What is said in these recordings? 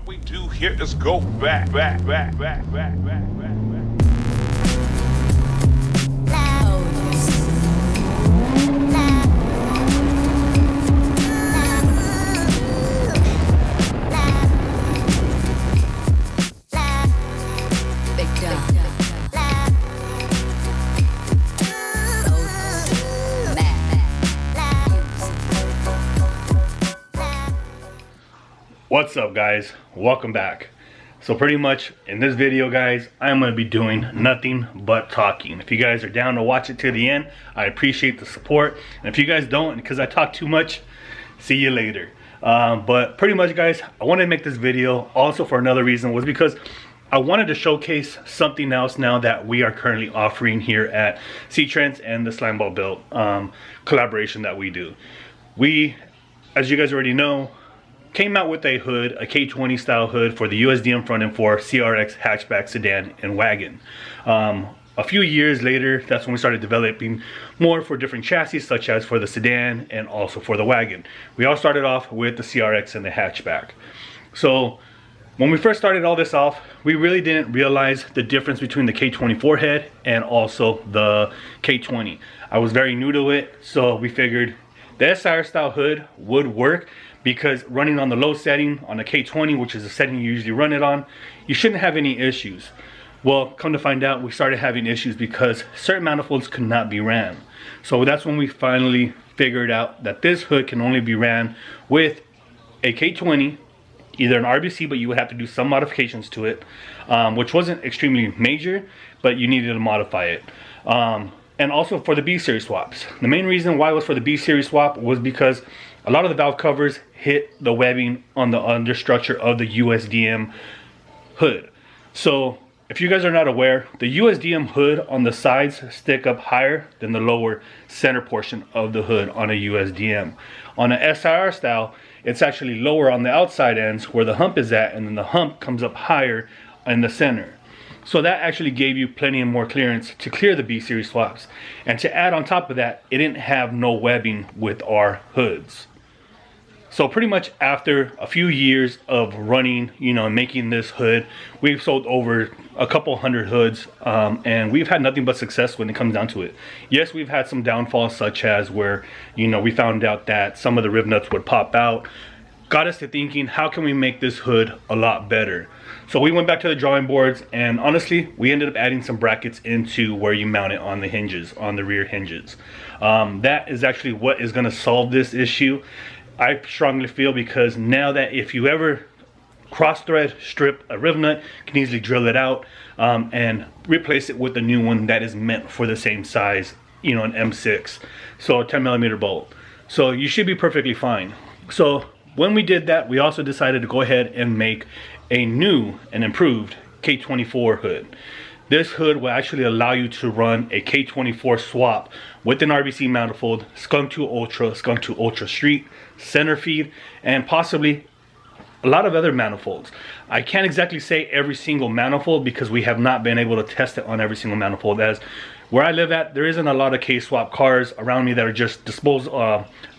what we do here is go back. What's up, guys? Welcome back. So pretty much in this video, guys, I'm going to be doing nothing but talking. If you guys are down to watch it to the end, I appreciate the support. And if you guys don't, because I talk too much, see you later. But pretty much, guys, I wanted to make this video also for another reason, was because I wanted to showcase something else now that we are currently offering here at C-Trends and the Slime Ball Built collaboration that we do. We, as you guys already know, came out with a hood, a K20 style hood for the USDM front end for CRX, hatchback, sedan, and wagon. A few years later, that's when we started developing more for different chassis, such as for the sedan and also for the wagon. We all started off with the CRX and the hatchback. So when we first started all this off, we really didn't realize the difference between the K24 head and also the K20. I was very new to it, so we figured the SIR style hood would work, because running on the low setting on a K20, which is the setting you usually run it on, you shouldn't have any issues. Well, come to find out, we started having issues because certain manifolds could not be ran. So that's when we finally figured out that this hood can only be ran with a K20, either an RBC, but you would have to do some modifications to it, which wasn't extremely major, but you needed to modify it. And also for the B series swaps. The main reason why it was for the B series swap was because a lot of the valve covers hit the webbing on the understructure of the USDM hood. So if you guys are not aware, the USDM hood on the sides stick up higher than the lower center portion of the hood on a USDM. On a SIR style, it's actually lower on the outside ends where the hump is at, and then the hump comes up higher in the center. So that actually gave you plenty of more clearance to clear the B series swaps. And to add on top of that, it didn't have no webbing with our hoods. So pretty much after a few years of running, and making this hood, we've sold over a couple hundred hoods, and we've had nothing but success when it comes down to it. Yes, we've had some downfalls, such as where, we found out that some of the rib nuts would pop out. Got us to thinking, how can we make this hood a lot better? So we went back to the drawing boards, and honestly, we ended up adding some brackets into where you mount it on the hinges, on the rear hinges. That is actually what is going to solve this issue, I strongly feel, because now that if you ever cross thread strip a rib nut, you can easily drill it out and replace it with a new one that is meant for the same size, an M6, so a 10mm bolt. So you should be perfectly fine. So when we did that, we also decided to go ahead and make a new and improved K24 hood. This hood will actually allow you to run a K24 swap with an RBC manifold, Skunk 2 Ultra, Skunk 2 Ultra Street, center feed, and possibly a lot of other manifolds. I can't exactly say every single manifold because we have not been able to test it on every single manifold, as where I live at, there isn't a lot of K-swap cars around me that are just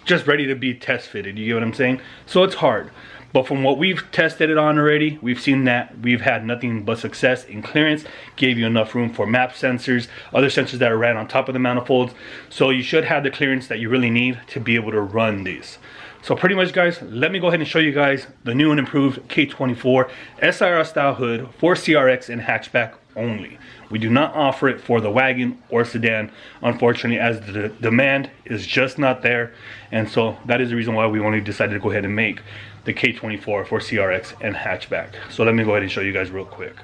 just ready to be test fitted. You get what I'm saying? So it's hard. But from what we've tested it on already, we've seen that we've had nothing but success in clearance. Gave you enough room for map sensors, other sensors that are ran on top of the manifolds. So you should have the clearance that you really need to be able to run these. So pretty much, guys, let me go ahead and show you guys the new and improved K24 SIR style hood for CRX and hatchback only. We do not offer it for the wagon or sedan, unfortunately, as the demand is just not there. And so that is the reason why we only decided to go ahead and make the K24 for CRX and hatchback. So let me go ahead and show you guys real quick.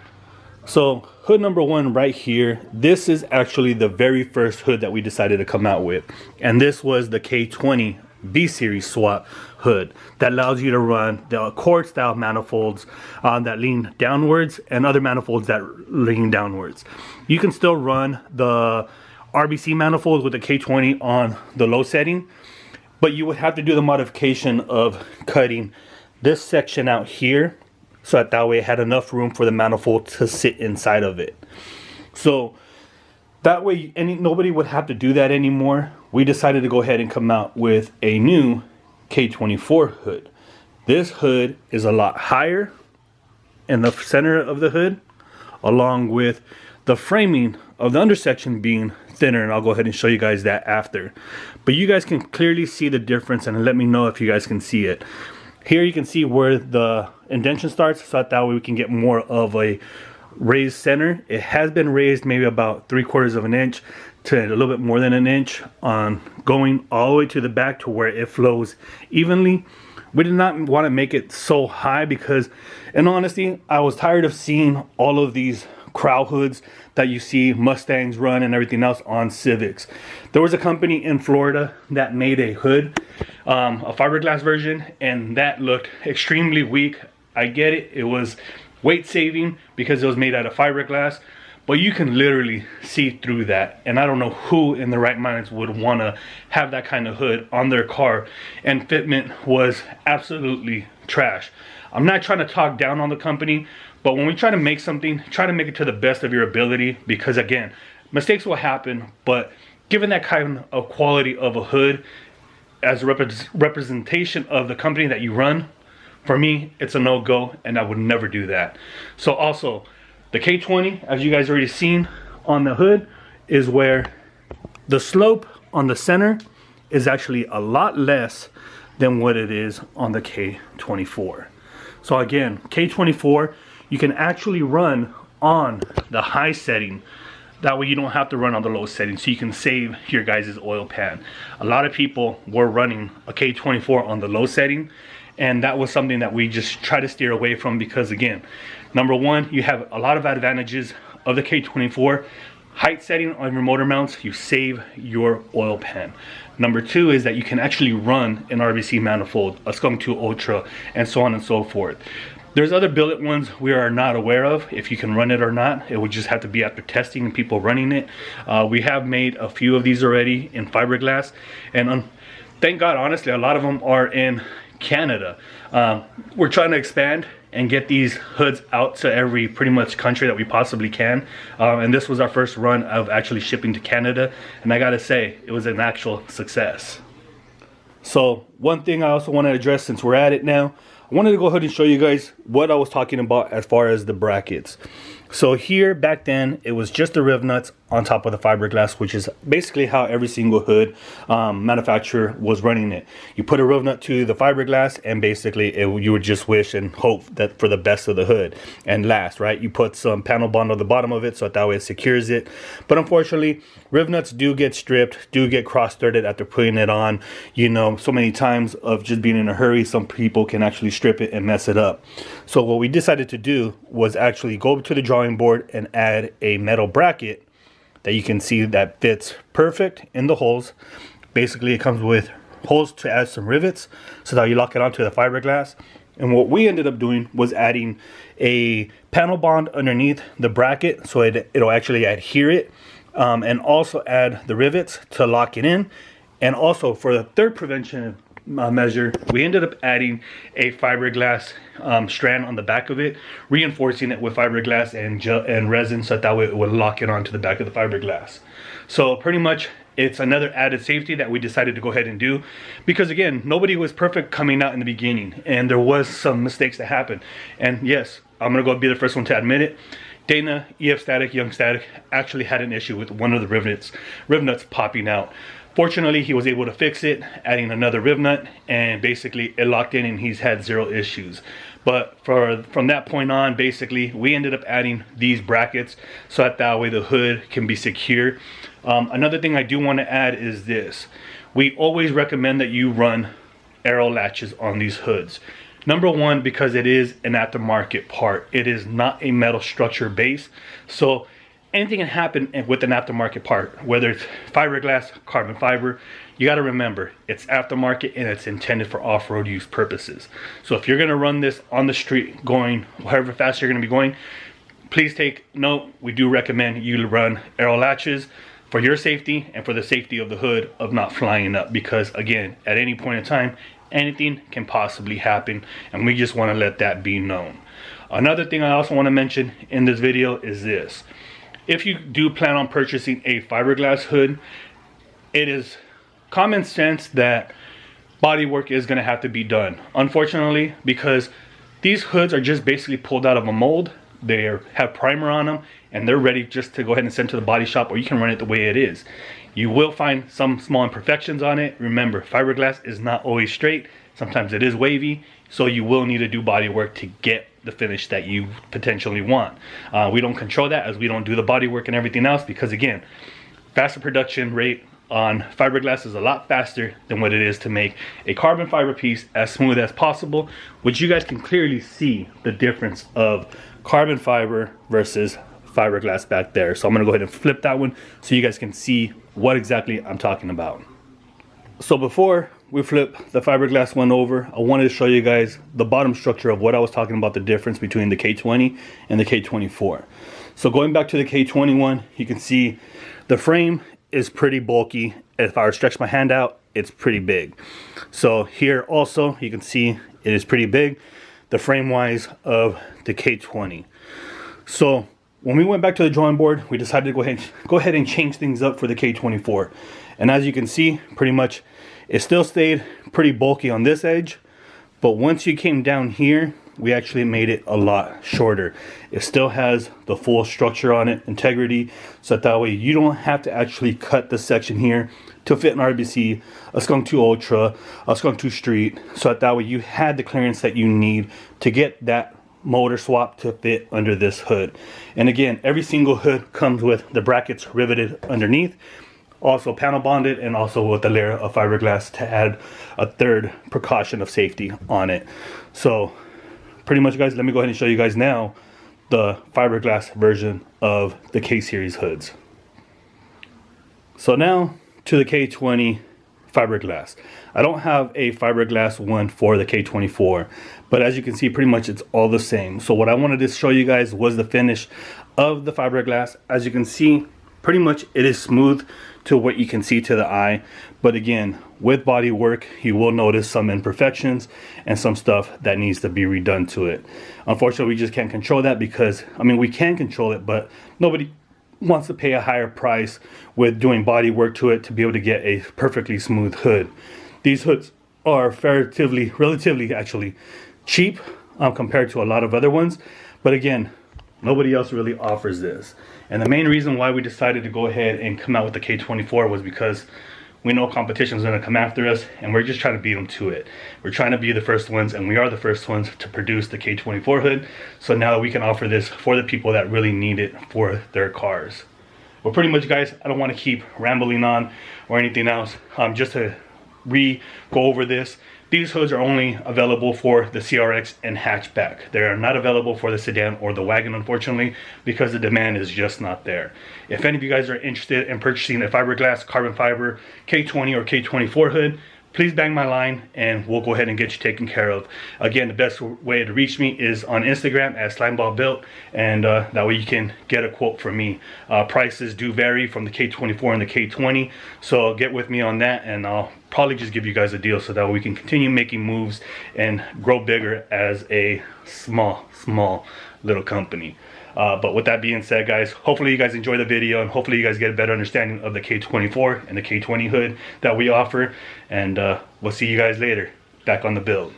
So hood number one right here, this is actually the very first hood that we decided to come out with. And this was the K20 B series swap hood that allows you to run the Accord style manifolds that lean downwards and other manifolds that lean downwards. You can still run the RBC manifolds with the K20 on the low setting, but you would have to do the modification of cutting this section out here so that way it had enough room for the manifold to sit inside of it. So that way nobody would have to do that anymore. We decided to go ahead and come out with a new K24 hood. This hood is a lot higher, in the center of the hood, along with the framing of the undersection being thinner, and I'll go ahead and show you guys that after. But you guys can clearly see the difference, and let me know if you guys can see it. Here you can see where the indentation starts, so that way we can get more of a raised center. It has been raised maybe about 3/4 of an inch to a little bit more than an inch on going all the way to the back to where it flows evenly. We did not want to make it so high because, in honesty, I was tired of seeing all of these crow hoods that you see Mustangs run and everything else on Civics. There was a company in Florida that made a hood, a fiberglass version, and that looked extremely weak. I get it, it was weight saving because it was made out of fiberglass, but you can literally see through that, and I don't know who in their right minds would want to have that kind of hood on their car, and fitment was absolutely trash. I'm not trying to talk down on the company, but when we try to make something, try to make it to the best of your ability, because again, mistakes will happen, but given that kind of quality of a hood as a representation of the company that you run, for me, it's a no-go, and I would never do that. So also, the K20, as you guys already seen on the hood, is where the slope on the center is actually a lot less than what it is on the K24. So again, K24, you can actually run on the high setting. That way you don't have to run on the low setting, so you can save your guys' oil pan. A lot of people were running a K24 on the low setting, and that was something that we just try to steer away from because, again, number one, you have a lot of advantages of the K24. Height setting on your motor mounts, you save your oil pan. Number two is that you can actually run an RBC manifold, a Skunk 2 Ultra, and so on and so forth. There's other billet ones we are not aware of, if you can run it or not. It would just have to be after testing and people running it. We have made a few of these already in fiberglass, and thank God, honestly, a lot of them are in Canada. We're trying to expand and get these hoods out to every pretty much country that we possibly can, and this was our first run of actually shipping to Canada, and I gotta say, it was an actual success. So one thing I also want to address, since we're at it now, I wanted to go ahead and show you guys what I was talking about as far as the brackets. So here, back then, it was just the riv nuts on top of the fiberglass, which is basically how every single hood manufacturer was running it. You put a riv nut to the fiberglass, and basically you would just wish and hope that for the best of the hood and last, right? You put some panel bond on the bottom of it so that way it secures it. But unfortunately, riv nuts do get stripped, do get cross-threaded after putting it on. You know, so many times of just being in a hurry, some people can actually strip it and mess it up. So what we decided to do was actually go to the drawing board and add a metal bracket that you can see that fits perfect in the holes. Basically, it comes with holes to add some rivets so that you lock it onto the fiberglass. And what we ended up doing was adding a panel bond underneath the bracket so it'll actually adhere it, and also add the rivets to lock it in. And also, for the third prevention measure, we ended up adding a fiberglass strand on the back of it, reinforcing it with fiberglass and resin so that way it would lock it onto the back of the fiberglass. So pretty much it's another added safety that we decided to go ahead and do, because again, nobody was perfect coming out in the beginning, and there was some mistakes that happened. And yes, I'm gonna go be the first one to admit it. Dana, EF Static, Young Static, actually had an issue with one of the riv nuts popping out. Fortunately, he was able to fix it, adding another riv nut, and basically it locked in and he's had zero issues. But from that point on, basically, we ended up adding these brackets so that way the hood can be secure. Another thing I do want to add is this. We always recommend that you run arrow latches on these hoods. Number one, because it is an aftermarket part. It is not a metal structure base. So anything can happen with an aftermarket part, whether it's fiberglass, carbon fiber. You got to remember, it's aftermarket and it's intended for off-road use purposes. So if you're going to run this on the street, going however fast you're going to be going, please take note. We do recommend you run arrow latches for your safety and for the safety of the hood of not flying up, because again, at any point in time, anything can possibly happen, and we just want to let that be known. Another thing I also want to mention in this video is this. If you do plan on purchasing a fiberglass hood, it is common sense that body work is going to have to be done. Unfortunately, because These hoods are just basically pulled out of a mold. They have primer on them, and they're ready just to go ahead and send to the body shop, or you can run it the way it is. You will find some small imperfections on it. Remember, fiberglass is not always straight. Sometimes it is wavy, so you will need to do body work to get the finish that you potentially want. We don't control that, as we don't do the body work and everything else, because again, faster production rate on fiberglass is a lot faster than what it is to make a carbon fiber piece as smooth as possible, which you guys can clearly see the difference of carbon fiber versus fiberglass back there. So I'm gonna go ahead and flip that one so you guys can see what exactly I'm talking about. So before we flip the fiberglass one over, I wanted to show you guys the bottom structure of what I was talking about, the difference between the K20 and the K24. So going back to the K21, you can see the frame is pretty bulky. If I were to stretch my hand out, it's pretty big. So here also, you can see it is pretty big, the frame wise of the K20. So when we went back to the drawing board, we decided to go ahead and change things up for the K24. And as you can see, pretty much it still stayed pretty bulky on this edge, but once you came down here, we actually made it a lot shorter. It still has the full structure on it, integrity, so that way you don't have to actually cut the section here to fit an RBC, a Skunk 2 Ultra, a Skunk 2 Street, so that way you had the clearance that you need to get that motor swap to fit under this hood. And again, every single hood comes with the brackets riveted underneath, also panel bonded, and also with a layer of fiberglass to add a third precaution of safety on it. So pretty much, guys, let me go ahead and show you guys now the fiberglass version of the K-Series hoods. So now to the K20 fiberglass. I don't have a fiberglass one for the K24, but as you can see, pretty much it's all the same. So what I wanted to show you guys was the finish of the fiberglass. As you can see, pretty much it is smooth to what you can see to the eye, but again, with body work you will notice some imperfections and some stuff that needs to be redone to it. Unfortunately, we just can't control that, because I mean, we can control it, but nobody wants to pay a higher price with doing body work to it to be able to get a perfectly smooth hood. These hoods are relatively actually cheap compared to a lot of other ones, but again, nobody else really offers this. And the main reason why we decided to go ahead and come out with the K24 was because we know competition is going to come after us, and we're just trying to beat them to it. We're trying to be the first ones, and we are the first ones to produce the K24 hood. So now that we can offer this for the people that really need it for their cars. Well, pretty much, guys, I don't want to keep rambling on or anything else. Just to go over this, these hoods are only available for the CRX and hatchback. They are not available for the sedan or the wagon, unfortunately, because the demand is just not there. If any of you guys are interested in purchasing a fiberglass, carbon fiber, K20 or K24 hood, please bang my line and we'll go ahead and get you taken care of. Again, the best way to reach me is on Instagram at SlimeballBuilt, and that way you can get a quote from me. Prices do vary from the K24 and the K20, so get with me on that, and I'll probably just give you guys a deal so that we can continue making moves and grow bigger as a small little company. But with that being said, guys, hopefully you guys enjoy the video, and hopefully you guys get a better understanding of the K24 and the K20 hood that we offer, and we'll see you guys later back on the build.